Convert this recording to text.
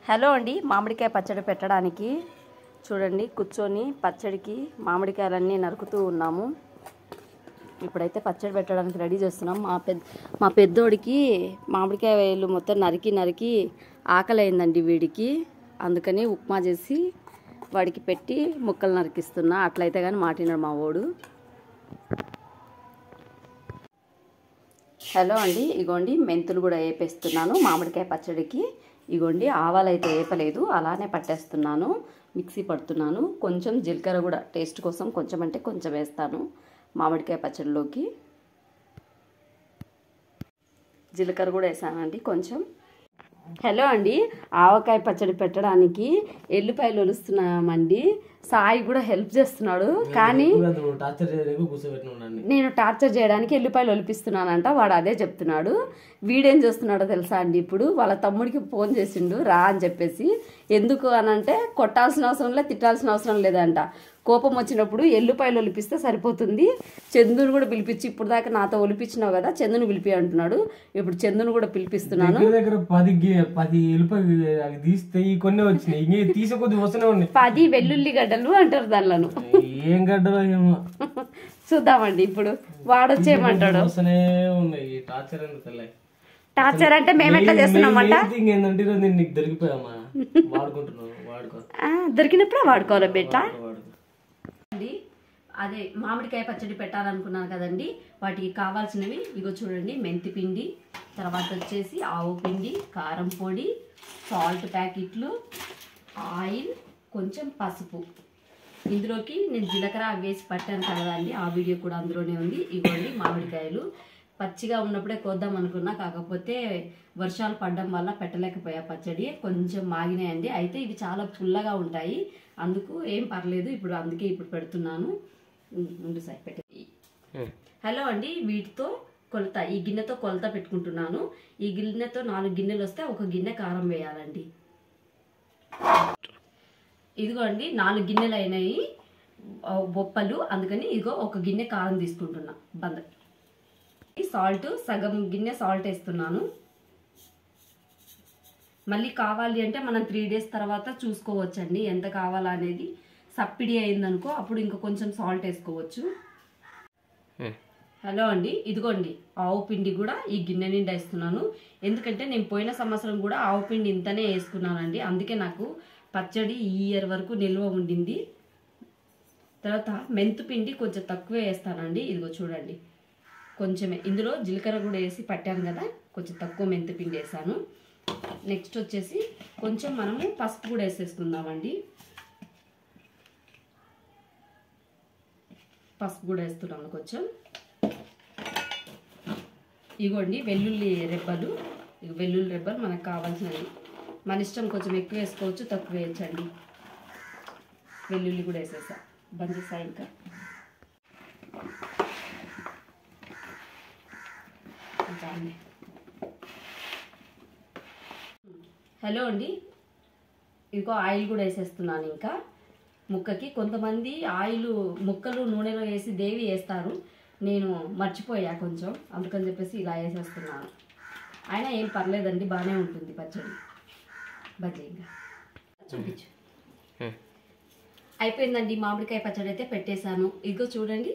Hello అండి, మామిడికాయ పచ్చడి పెట్టడానికి చూడండి కూర్చొని పచ్చడికి మామిడికాయలన్నీ నరుకుతూ ఉన్నాము. ఇప్పుడైతే పచ్చడి పెట్టడానికి రెడీ చేస్తున్నాం. మా పెద్దోడికి మామిడికాయ వేలు మొత్తం నరికి ఆకలి అయిందండి వీడికి. అందుకని ఉప్మా చేసి వాడికి పెట్టి ముక్కలు నరికిస్తున్నా. అట్లయితే కానీ మాటినాడు మా వాడు. హలో అండి, ఇగోండి మెంతులు కూడా వేపేస్తున్నాను మామిడికాయ పచ్చడికి. ఇగోండి ఆవాలు అయితే వేపలేదు, అలానే పట్టేస్తున్నాను, మిక్సీ పడుతున్నాను. కొంచెం జీలకర్ర కూడా టేస్ట్ కోసం కొంచెం అంటే కొంచెం వేస్తాను మామిడికాయ పచ్చడిలోకి. జీలకర్ర కూడా వేసానండి కొంచెం. హలో అండి, ఆవకాయ పచ్చడి పెట్టడానికి ఎల్లిపాయలు ఒలుస్తున్నామండి. సాయి కూడా హెల్ప్ చేస్తున్నాడు, కానీ నేను టార్చర్ చేయడానికి ఎల్లిపాయలు ఒలిపిస్తున్నానంట. వాడు అదే చెప్తున్నాడు. వీడేం చేస్తున్నాడో తెలుసా అండి, ఇప్పుడు వాళ్ళ తమ్ముడికి ఫోన్ చేసిండు రా అని చెప్పేసి. ఎందుకు అనంటే కొట్టాల్సిన అవసరం లేదు, తిట్టాల్సిన అవసరం లేదంట. కోపం వచ్చినప్పుడు ఎల్లిపాయలు ఒలిపిస్తే సరిపోతుంది. చందును కూడా పిలిపించి, ఇప్పుడు దాకా నాతో ఒలిపించినావు కదా, చందును పిలిపి అంటున్నాడు. ఇప్పుడు చందును కూడా పిలిపిస్తున్నాను. 10 వెల్లుల్లి గడ్డలు అంటారు దానిలను. ఏం గడ్డలో ఏమో చూద్దామండి ఇప్పుడు వాడొచ్చేయమంటాడు. టార్చర్ అంటే మేము ఎట్లా చేస్తున్నామంట, దొరికినప్పుడే వాడుకోవాలి బెట్ట. అదే మామిడికాయ పచ్చడి పెట్టాలనుకున్నాను కదండి. వాటికి కావాల్సినవి ఇగో చూడండి. మెంతి పిండి, తర్వాత వచ్చేసి ఆవు పిండి, కారం పొడి, సాల్ట్ ప్యాకెట్లు, ఆయిల్, కొంచెం పసుపు. ఇందులోకి నేను జీలకర్ర వేసి పట్టాను కదండి, ఆ వీడియో కూడా అందులోనే ఉంది. ఇవ్వండి మామిడికాయలు పచ్చిగా ఉన్నప్పుడే కోద్దాం అనుకున్నా, కాకపోతే వర్షాలు పడడం వల్ల పెట్టలేకపోయా. పచ్చడి కొంచెం మాగినాయండి. అయితే ఇవి చాలా పుల్లగా ఉంటాయి, అందుకు ఏం పర్లేదు. అందుకే ఇప్పుడు పెడుతున్నాను. ముందు సైడ్ పెట్టి. హలో అండి, వీటితో కొలత, ఈ గిన్నెతో కొలత పెట్టుకుంటున్నాను. ఈ గిన్నెతో 4 గిన్నెలు వస్తే 1 గిన్నె కారం వేయాలండి. ఇదిగో అండి 4 గిన్నెలు అయినాయి బొప్పలు, అందుకని ఇదిగో 1 గిన్నె కారం తీసుకుంటున్నా. సాల్ట్ సగం గిన్నె సాల్ట్ వేస్తున్నాను. మళ్ళీ కావాలి అంటే మనం 3 డేస్ తర్వాత చూసుకోవచ్చండి ఎంత కావాలా అనేది. సప్పిడి అయిందనుకో అప్పుడు ఇంకా కొంచెం సాల్ట్ వేసుకోవచ్చు. హలో అండి, ఇదిగోండి ఆవు పిండి కూడా ఈ గిన్నె నిండా వేస్తున్నాను. ఎందుకంటే నేను పోయిన సంవత్సరం కూడా ఆవు పిండి ఇంతనే వేసుకున్నానండి, అందుకే నాకు పచ్చడి ఈ ఇయర్ వరకు నిల్వ ఉండింది. తర్వాత మెంతు పిండి కొంచెం తక్కువే వేస్తానండి. ఇదిగో చూడండి కొంచెమే. ఇందులో జీలకర్ర కూడా వేసి పట్టాను కదా, కొంచెం తక్కువ మెంతు పిండి వేసాను. నెక్స్ట్ వచ్చేసి కొంచెం మనము పసుపు కూడా వేసేసుకుందామండి. పసుపు కూడా వేస్తున్నాను కొంచెం. ఇగోండి వెల్లుల్లి రెబ్బలు. వెల్లుల్లి రెబ్బలు మనకు కావాల్సినవి, మన ఇష్టం. కొంచెం ఎక్కువ వేసుకోవచ్చు, తక్కువ వేయచ్చండి. వెల్లుల్లి కూడా వేసేసా. బంద్ చేసా ఇంకా. హలో అండి, ఇదిగో ఆయిల్ కూడా వేసేస్తున్నాను ఇంకా ముక్కకి. కొంతమంది ఆయిల్ ముక్కలు నూనెలో వేసి దేవి వేస్తారు, నేను మర్చిపోయా కొంచెం, అందుకని చెప్పేసి ఇలా వేసేస్తున్నాను. అయినా ఏం పర్లేదండి, బాగానే ఉంటుంది పచ్చడి. బజ్జీ ఇంకా చూపించు. అయిపోయిందండి మామిడికాయ పచ్చడి అయితే పెట్టేశాను. ఇదిగో చూడండి.